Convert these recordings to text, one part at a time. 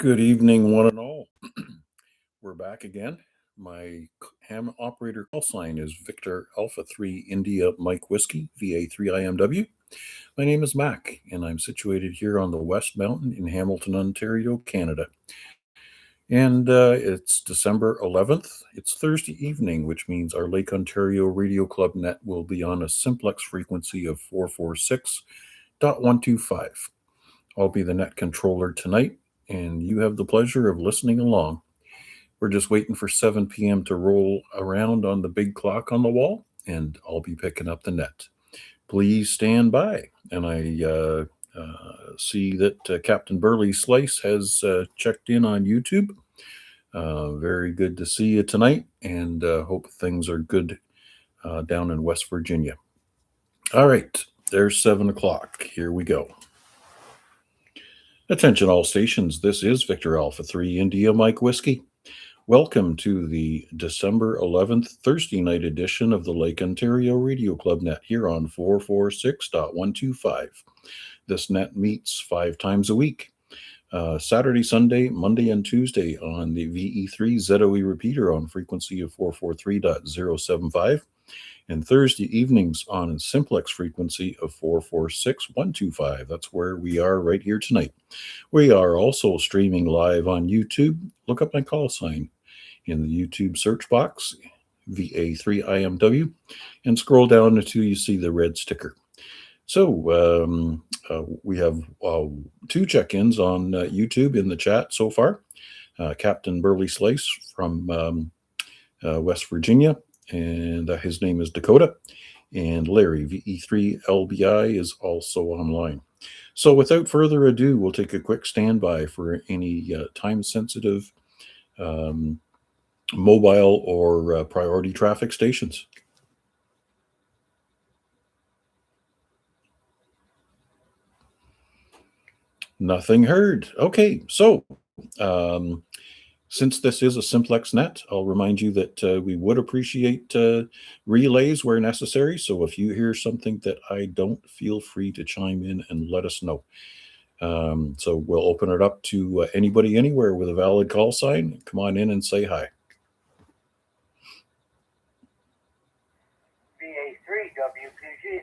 Good evening, one and all. We're back again. My ham operator call sign is Victor Alpha 3 India Mike Whiskey, VA3IMW. My name is Mac, and I'm situated here on the West Mountain in Hamilton, Ontario, Canada. And it's December 11th. It's Thursday evening, which means our Lake Ontario Radio Club net will be on a simplex frequency of 446.125. I'll be the net controller tonight, and you have the pleasure of listening along. We're just waiting for 7 p.m. to roll around on the big clock on the wall, and I'll be picking up the net. Please stand by. And I see that Captain Burley Slice has checked in on YouTube. Very good to see you tonight, and hope things are good down in West Virginia. All right, there's 7 o'clock. Here we go. Attention all stations, this is Victor Alpha 3 India Mike Whiskey. Welcome to the December 11th Thursday night edition of the Lake Ontario Radio Club net here on 446.125. This net meets 5 times a week. Saturday, Sunday, Monday, and Tuesday on the VE3 ZOE repeater on frequency of 443.075. And Thursday evenings on simplex frequency of 446.125. That's where we are right here tonight. We are also streaming live on YouTube. Look up my call sign in the YouTube search box, VA3IMW, and scroll down until you see the red sticker. So we have 2 check-ins on YouTube in the chat so far. Captain Burley Slice from West Virginia, and his name is Dakota. And Larry, VE3LBI, is also online. So without further ado, we'll take a quick standby for any time-sensitive mobile or priority traffic stations. Nothing heard. Okay, so since this is a simplex net, I'll remind you that we would appreciate relays where necessary. So if you hear something that I don't, feel free to chime in and let us know. So we'll open it up to anybody anywhere with a valid call sign. Come on in and say hi. VA3WPG.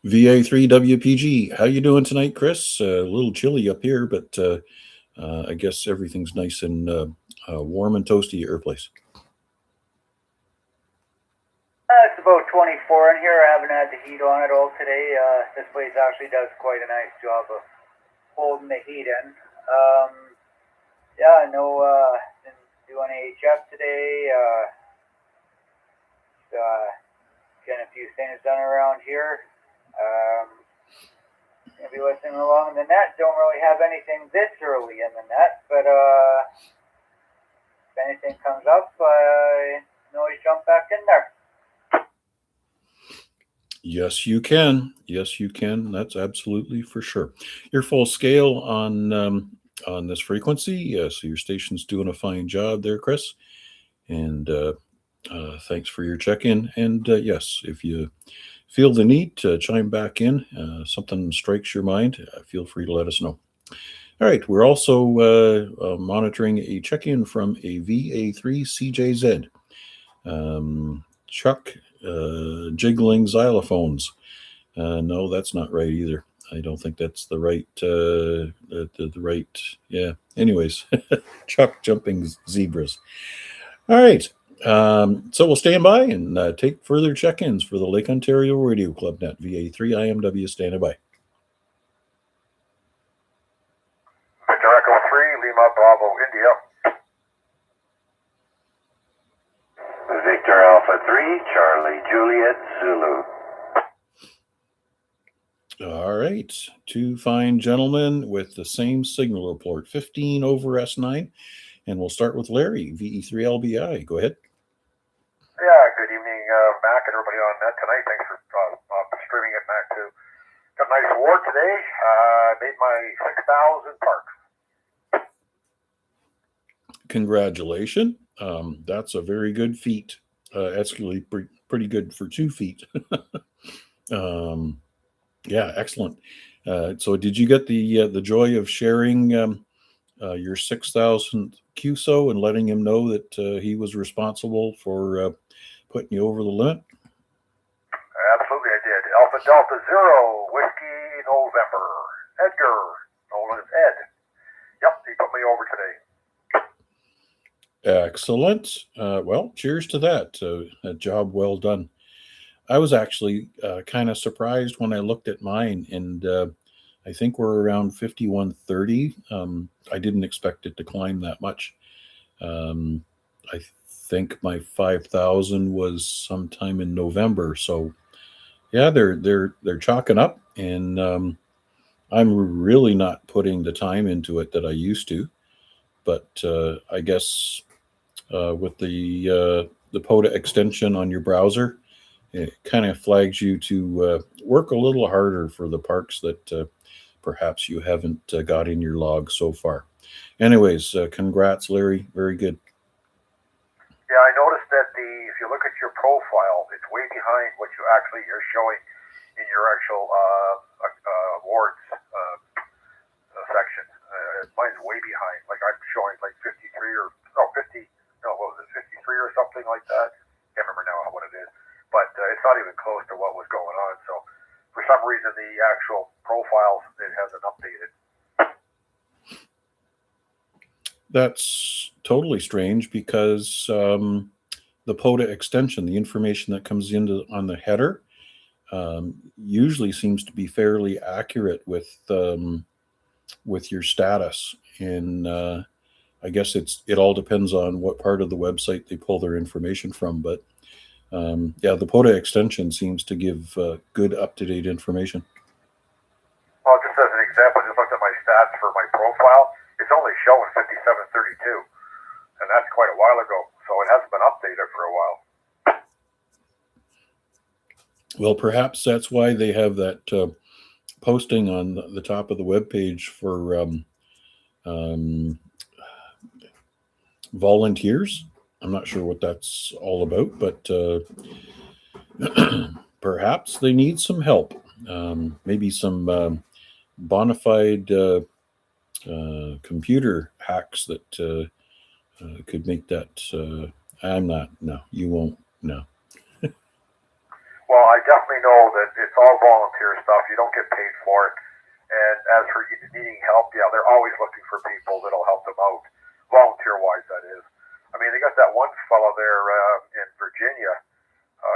VA3WPG, how you doing tonight, Chris? A little chilly up here, but I guess everything's nice and warm and toasty at your place. It's about 24 in here. I haven't had the heat on it all today. This place actually does quite a nice job of holding the heat in. Yeah, I know didn't do any HF today. Getting a few things done around here. Gonna be listening along in the net. Don't really have anything this early in the net, but if anything comes up, I can always jump back in there. Yes, you can. Yes, you can. That's absolutely for sure. You're full scale on this frequency. So your station's doing a fine job there, Chris. And thanks for your check-in. And yes, if you feel the need to chime back in, something strikes your mind, feel free to let us know. All right, we're also monitoring a check-in from a VA3CJZ. Chuck jiggling xylophones. No, that's not right either. I don't think that's the right, yeah. Anyways, Chuck jumping zebras. All right. So we'll stand by and take further check-ins for the Lake Ontario Radio Club net. VA3IMW standing by. Victor Echo 3, Lima Bravo, India. Victor Alpha 3, Charlie Juliet Zulu. All right. 2 fine gentlemen with the same signal report, 15 over S9. And we'll start with Larry, VE3LBI. Go ahead. Yeah, good evening, Mac, and everybody on net tonight. Thanks for streaming it, Mac, too. Got a nice award today. Made my 6,000 parks. Congratulations. That's a very good feat. Actually, pretty good for 2 feet. Yeah, excellent. So did you get the joy of sharing your 6,000 QSO and letting him know that he was responsible for putting you over the limit? Absolutely, I did. Alpha Delta Zero, Whiskey November. Edgar, known as Ed. Yep, he put me over today. Excellent. Well, cheers to that. A job well done. I was actually kind of surprised when I looked at mine, and I think we're around 5130. I didn't expect it to climb that much. I think my 5,000 was sometime in November. So yeah, they're chalking up, and I'm really not putting the time into it that I used to. But I guess with the POTA extension on your browser, it kind of flags you to work a little harder for the parks that perhaps you haven't got in your log so far. Anyways, congrats, Larry. Very good. Yeah, I noticed that if you look at your profile, it's way behind what you actually are showing in your actual awards section. Mine's way behind. Like I'm showing like 53 or no 50. No, what was it? 53 or something like that. Can't remember now what it is. But it's not even close to what was going on. So for some reason, the actual profiles it hasn't updated. That's totally strange because the POTA extension, the information that comes into on the header, usually seems to be fairly accurate with your status. And I guess it all depends on what part of the website they pull their information from. But yeah, the POTA extension seems to give good up-to-date information. Well, just as an example, I just looked at my stats for my profile. It's only showing 5732, and that's quite a while ago, so it hasn't been updated for a while. Well, perhaps that's why they have that posting on the top of the web page for volunteers. I'm not sure what that's all about, but perhaps they need some help. Maybe some bona fide computer hacks that could make that. I'm not. No, you won't. No. Well, I definitely know that it's all volunteer stuff. You don't get paid for it. And as for needing help, yeah, they're always looking for people that'll help them out, volunteer-wise, that is. I mean, they got that one fellow there in Virginia.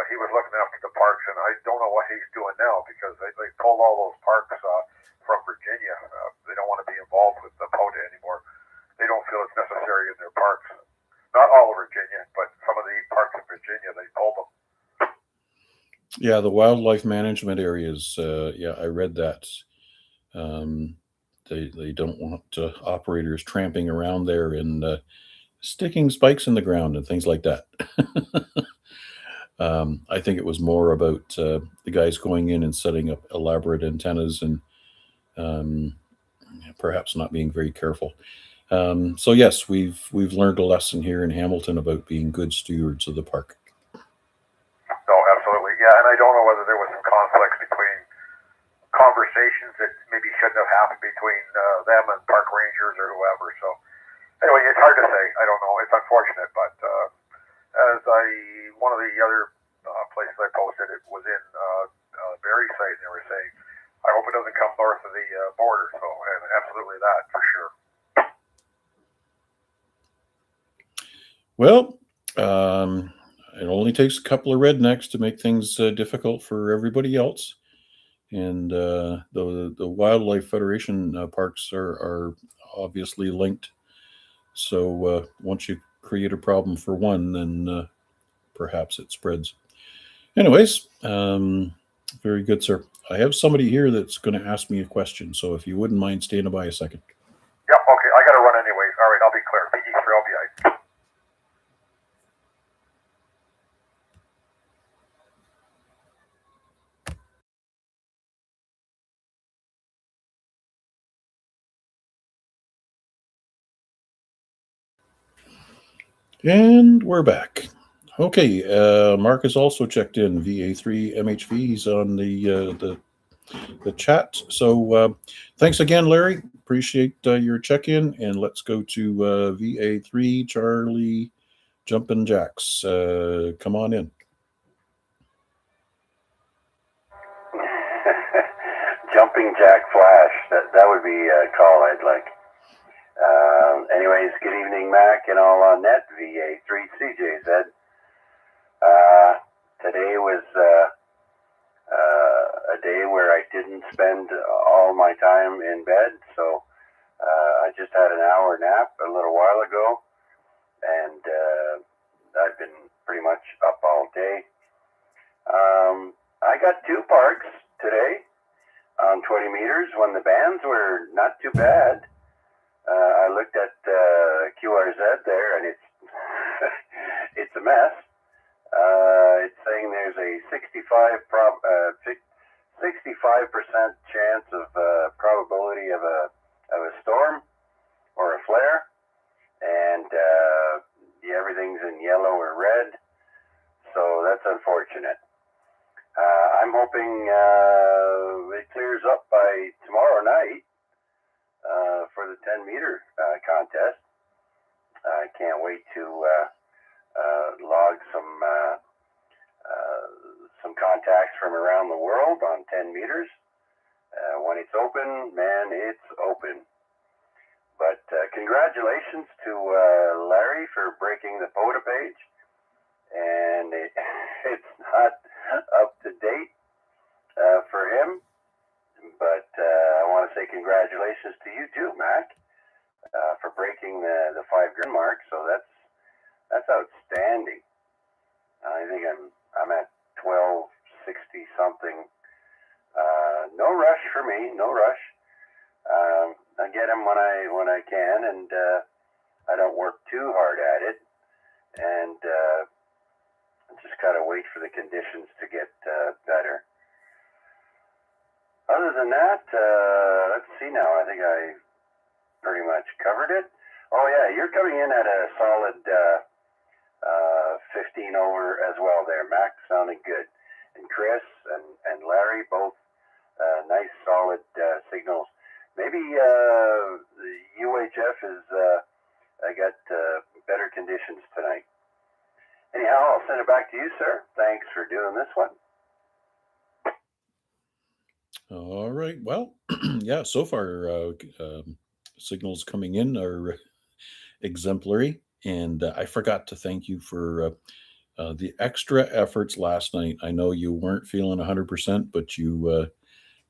He was looking after the parks, and I don't know what he's doing now because they pulled all those parks from Virginia. They don't want to be involved with the POTA anymore. They don't feel it's necessary in their parks. Not all of Virginia, but some of the parks in Virginia, they pulled them. Yeah, the wildlife management areas. Yeah, I read that. They don't want operators tramping around there and sticking spikes in the ground and things like that. I think it was more about the guys going in and setting up elaborate antennas and perhaps not being very careful. So yes, we've learned a lesson here in Hamilton about being good stewards of the park. No, absolutely, yeah. And I don't know whether there was some conflicts between conversations that maybe shouldn't have happened between them and park rangers or whoever. So anyway, it's hard to say. I don't know. It's unfortunate, but as one of the other places I posted, it was in Barrie site, and they were saying, I hope it doesn't come north of the border. So, and absolutely that for sure. Well, it only takes a couple of rednecks to make things difficult for everybody else. And the Wildlife Federation parks are obviously linked. So once you create a problem for one, then perhaps it spreads. Anyways, very good, sir. I have somebody here that's going to ask me a question. So if you wouldn't mind staying by a second. Yep, okay. I got to run anyways. All right, I'll be clear. PG3, I'll be out. And we're back. Okay, Mark has also checked in VA3 MHV. He's on the the chat. So thanks again, Larry. Appreciate your check-in, and let's go to VA3 Charlie Jumpin' Jacks. Come on in. Jumping Jack Flash. That would be a call I'd like. Anyways, good evening, Mac, and all on net. VA3CJZ. Today was a day where I didn't spend all my time in bed, so I just had an hour nap a little while ago, and I've been pretty much up all day. I got 2 parks today on 20 meters when the bands were not too bad. I looked at QRZ there, and it's it's a mess. It's saying there's a 65% chance of probability of a storm or a flare, and everything's in yellow or red, so that's unfortunate. I'm hoping it clears up by tomorrow night for the 10-meter contest. I can't wait to log some contacts from around the world on 10 meters. When it's open, man, it's open. But congratulations to Larry for breaking the POTA page. And it's not up to date for him, but I want to say congratulations to you too, Mac, for breaking the 5 grand mark. So that's outstanding. I think I'm at 1260 something. No rush for me, no rush. I get them when I can, and I don't work too hard at it, and just kind of wait for the conditions to get better. Other than that, let's see now. I think I pretty much covered it. Oh yeah, you're coming in at a solid 15 over as well there, Mac. Sounding good. And Chris and Larry, both nice solid signals. Maybe the UHF is I got better conditions tonight. Anyhow, I'll send it back to you, sir. Thanks for doing this one. All right. Well, yeah, so far signals coming in are exemplary. And I forgot to thank you for the extra efforts last night. I know you weren't feeling 100%, but you're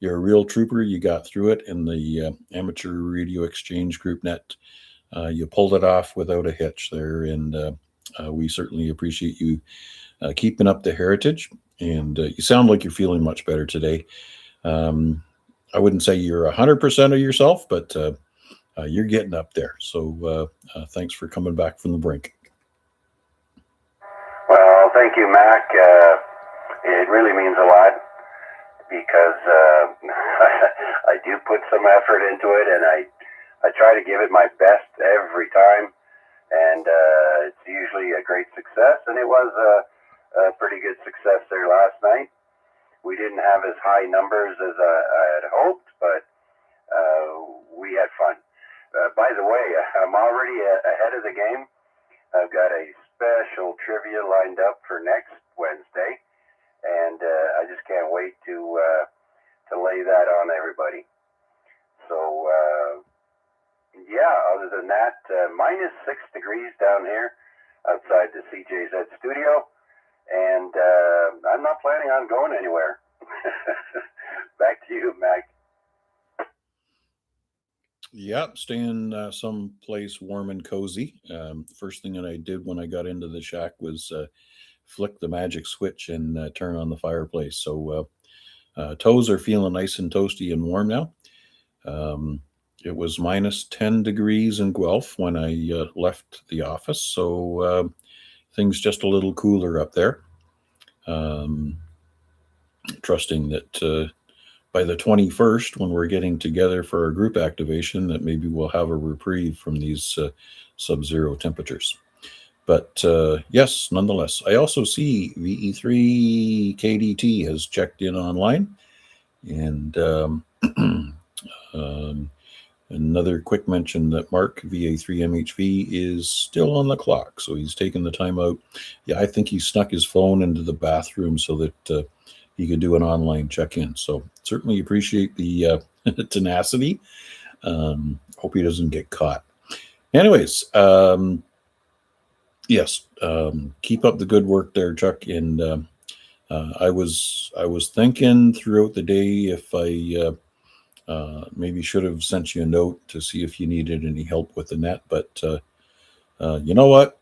a real trooper. You got through it in the Amateur Radio Exchange Group net. You pulled it off without a hitch there, and we certainly appreciate you keeping up the heritage. And you sound like you're feeling much better today. I wouldn't say you're 100% of yourself, but you're getting up there. So thanks for coming back from the brink. Well, thank you, Mac. It really means a lot because I do put some effort into it, and I try to give it my best every time, and it's usually a great success, and it was a pretty good success there last night. We didn't have as high numbers as I had hoped, but we had fun. By the way, I'm already ahead of the game. I've got a special trivia lined up for next Wednesday, and I just can't wait to lay that on everybody. So, yeah, other than that, minus 6 degrees down here outside the CJZ studio, and I'm not planning on going anywhere. Back to you, Mac. Yep, staying someplace warm and cozy. First thing that I did when I got into the shack was flick the magic switch and turn on the fireplace. So toes are feeling nice and toasty and warm now. It was minus 10 degrees in Guelph when I left the office, so things just a little cooler up there. Trusting that by the 21st, when we're getting together for our group activation, that maybe we'll have a reprieve from these sub-zero temperatures. But yes, nonetheless, I also see VE3 KDT has checked in online, And another quick mention that Mark, VA3MHV, is still on the clock, so he's taken the time out. Yeah, I think he snuck his phone into the bathroom so that he could do an online check-in. So certainly appreciate the tenacity. Hope he doesn't get caught. Anyways, yes, keep up the good work there, Chuck. And I was thinking throughout the day if I maybe should have sent you a note to see if you needed any help with the net, but you know what?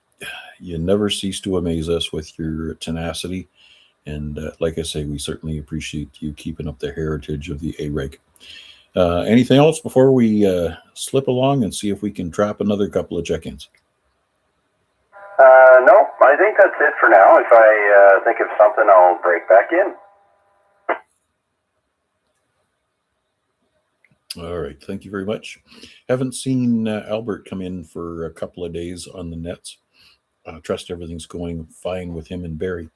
You never cease to amaze us with your tenacity. And like I say, we certainly appreciate you keeping up the heritage of the A-Reg. Anything else before we slip along and see if we can trap another couple of check-ins? No, I think that's it for now. If I think of something, I'll break back in. All right, thank you very much. Haven't seen Albert come in for a couple of days on the nets. Trust everything's going fine with him and Barry.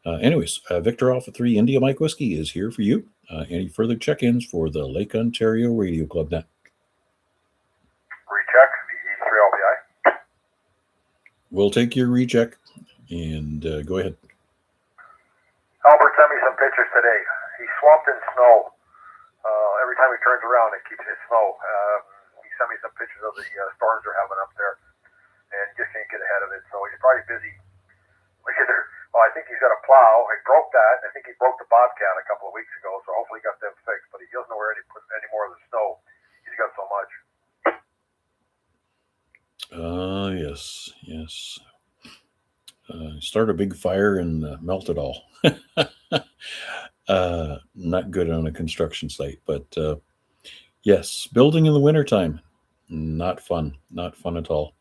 Anyways, Victor Alpha 3 India Mike Whiskey is here for you. Any further check-ins for the Lake Ontario Radio Club net? Recheck, VA3LBI. We'll take your recheck and go ahead. Albert sent me some pictures today. He's swamped in snow. Every time he turns around, it keeps it snow. He sent me some pictures of the storms they're having up there, and just can't get ahead of it. So he's probably busy. Well, I think he's got a plow. He broke that. I think he broke the Bobcat a couple of weeks ago, so hopefully he got them fixed. But he doesn't know where to put any more of the snow. He's got so much. Yes. Start a big fire and melt it all. Not good on a construction site, but yes, building in the wintertime, not fun at all.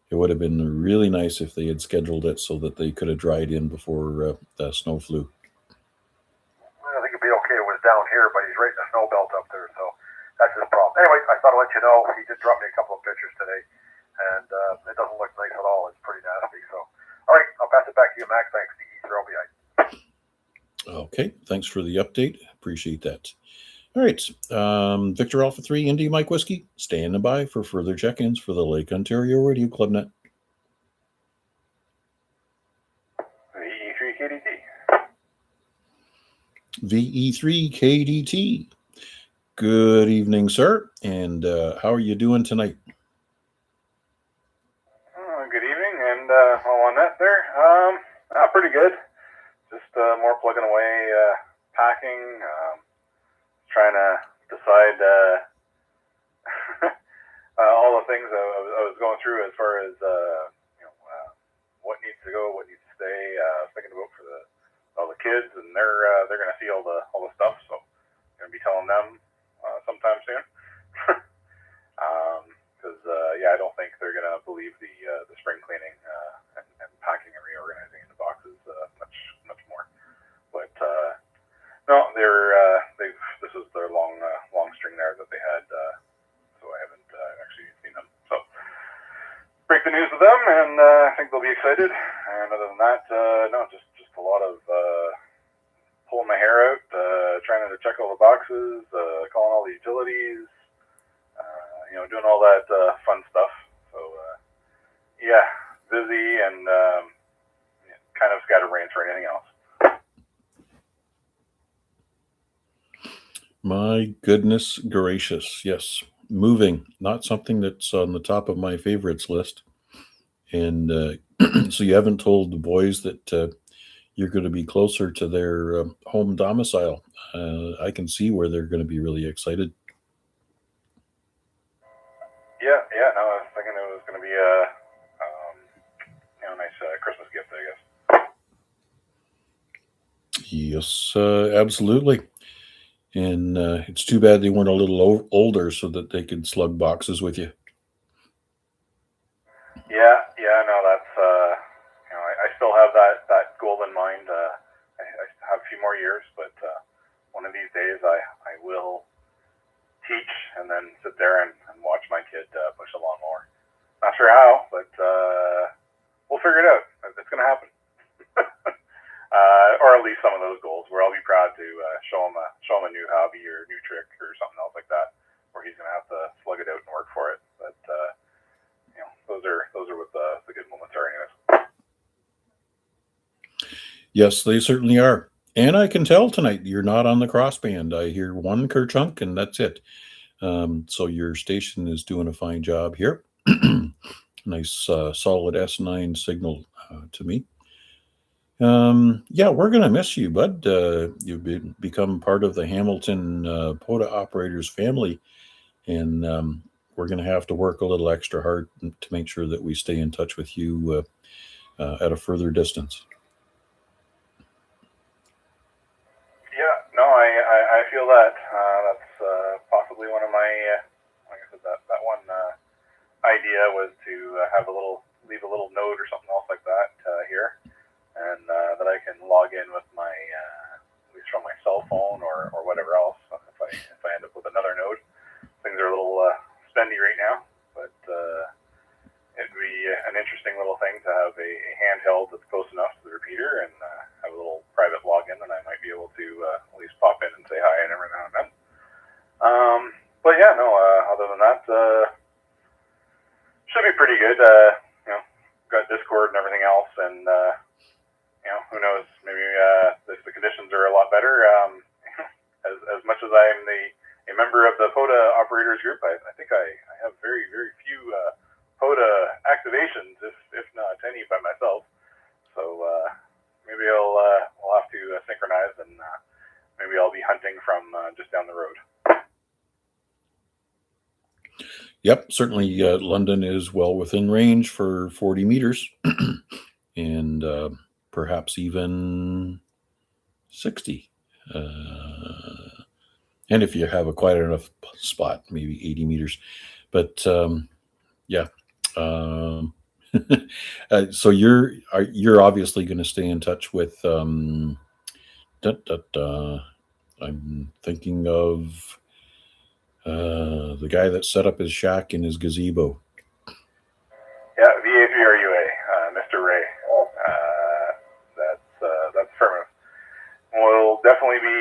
It would have been really nice if they had scheduled it so that they could have dried in before the snow flew. I think it'd be okay. It was down here, but he's right in the snow belt up there, so that's his problem. Anyway, I thought I'd let you know. He did drop me a couple of pictures today, and it doesn't look nice at all. It's pretty nasty. So, all right, I'll pass it back to you, Mac. Thanks. VA3LBI. Okay, thanks for the update. Appreciate that. All right, Victor Alpha 3 India Mike Whiskey, standing by for further check-ins for the Lake Ontario Radio Club net. VE3KDT. VE3KDT. Good evening, sir. And how are you doing tonight? Good evening, and on that there, pretty good. Just more plugging away, packing, trying to decide all the things I was going through as far as what needs to go, what needs to stay. Thinking about for all the kids, and they're going to see all the stuff, so I'm going to be telling them sometime soon. Because I don't think they're going to believe the spring cleaning and packing and reorganizing in the boxes much more. But no, this is their long string there that they had, so I haven't actually seen them. So break the news with them, and I think they'll be excited. And other than that, no, just a lot of pulling my hair out, trying to check all the boxes, calling all the utilities, doing all that fun stuff. So busy and kind of scatterbrained for anything else. My goodness gracious, yes. Moving, not something that's on the top of my favorites list. And so you haven't told the boys that you're going to be closer to their home domicile. I can see where they're going to be really excited. No, I was thinking it was going to be a nice Christmas gift, I guess. Yes, absolutely. And it's too bad they weren't a little older so that they could slug boxes with you. No, that's I still have that goal in mind. I have a few more years, but one of these days I will teach and then sit there and watch my kid push a lawnmower. Not sure how, but we'll figure it out. It's going to happen. Or at least some of those goals where I'll be proud to show them a new hobby. hobby or new trick or something else like that, where he's going to have to slug it out and work for it. But those are what the good moments are, anyways. Yes, they certainly are. And I can tell tonight you're not on the crossband. I hear one kerchunk and that's it. So your station is doing a fine job here. Nice solid S9 signal to me. Yeah, we're going to miss you, bud. You've become part of the Hamilton POTA operators family, and we're going to have to work a little extra hard to make sure that we stay in touch with you at a further distance. Yeah, no, I feel that. That's possibly one of my, like I said, that one idea was to leave a little note or something else like that here, and that I can log in with my, at least from my cell phone or whatever else. If I end up with another node, things are a little spendy right now, but it'd be an interesting little thing to have a handheld that's close enough to the repeater and have a little private login, and I might be able to at least pop in and say hi and every now and then. But yeah, no. Other than that, should be pretty good. Got Discord and everything else, and who knows? Maybe if the conditions are a lot better. As much as I'm a member of the POTA operators group, I think I have very, very few POTA activations, if not any, by myself. So maybe I'll have to synchronize, and maybe I'll be hunting from just down the road. Yep, certainly London is well within range for 40 meters and perhaps even 60. And if you have a quiet enough spot, maybe 80 meters. But yeah. So you're obviously going to stay in touch with I'm thinking of the guy that set up his shack in his gazebo. Yeah, VA3IMW, Mr. Ray. That's affirmative. We'll definitely be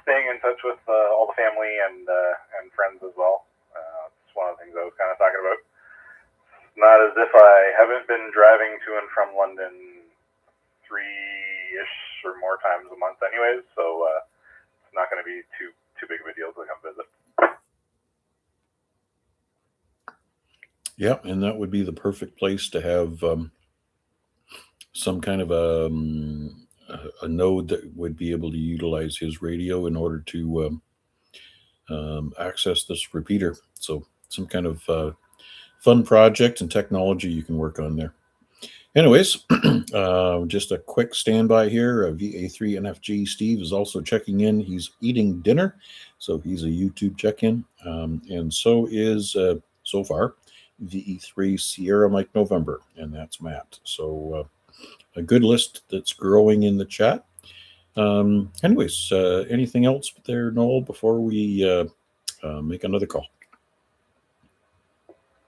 staying in touch with all the family and friends as well. It's one of the things I was kind of talking about. It's not as if I haven't been driving to and from London 3-ish or more times a month anyways, so it's not going to be too big of a deal to come visit. Yeah, and that would be the perfect place to have some kind of a node that would be able to utilize his radio in order to access this repeater. So some kind of fun project and technology you can work on there. Anyways, just a quick standby here. VA3NFG Steve is also checking in. He's eating dinner, so he's a YouTube check-in. And so is, so far, VE3 Sierra Mike November, and that's Matt. So a good list that's growing in the chat. Anyways, anything else there, Noel, before we make another call?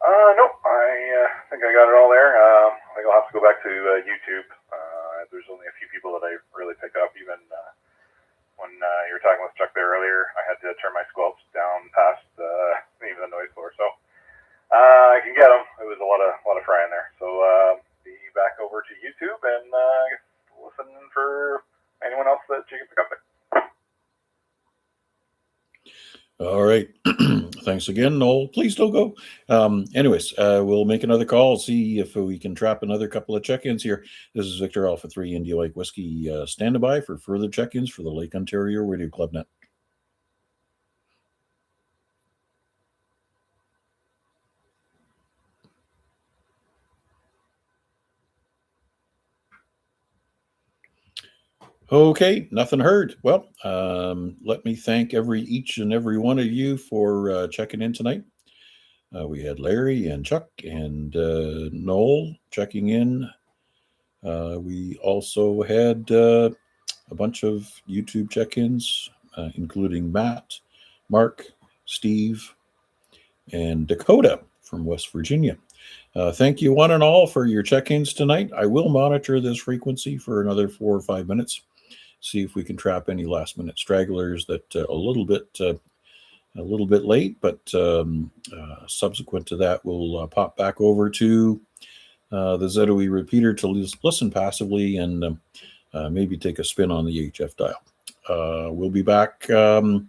Nope. I think I got it all there. I think I'll have to go back to YouTube. There's only a few people that I really pick up. Even when you were talking with Chuck there earlier, I had to turn my squelch down past even the noise floor. So I can get them. It was a lot of frying there. So be back over to YouTube and listen for anyone else that you can pick up there. All right. Thanks again, Noel. Please don't go. Anyways, we'll make another call, see if we can trap another couple of check-ins here. This is Victor Alpha 3 India Mike Whiskey standing by for further check-ins for the Lake Ontario Radio Club Net. Okay, nothing heard. Well, let me thank each and every one of you for checking in tonight. We had Larry and Chuck and Noel checking in. We also had a bunch of YouTube check-ins, including Matt, Mark, Steve, and Dakota from West Virginia. Thank you one and all for your check-ins tonight. I will monitor this frequency for another 4 or 5 minutes. see if we can trap any last-minute stragglers that a little bit late, but subsequent to that, we'll pop back over to the ZOE repeater to listen passively and maybe take a spin on the HF dial. We'll be back on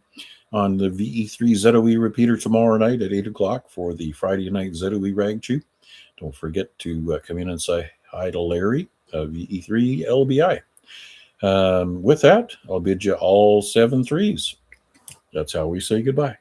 the VE3 ZOE repeater tomorrow night at 8 o'clock for the Friday night ZOE Rag Chew. Don't forget to come in and say hi to Larry, VE3 LBI. With that, I'll bid you all 7 threes. That's how we say goodbye.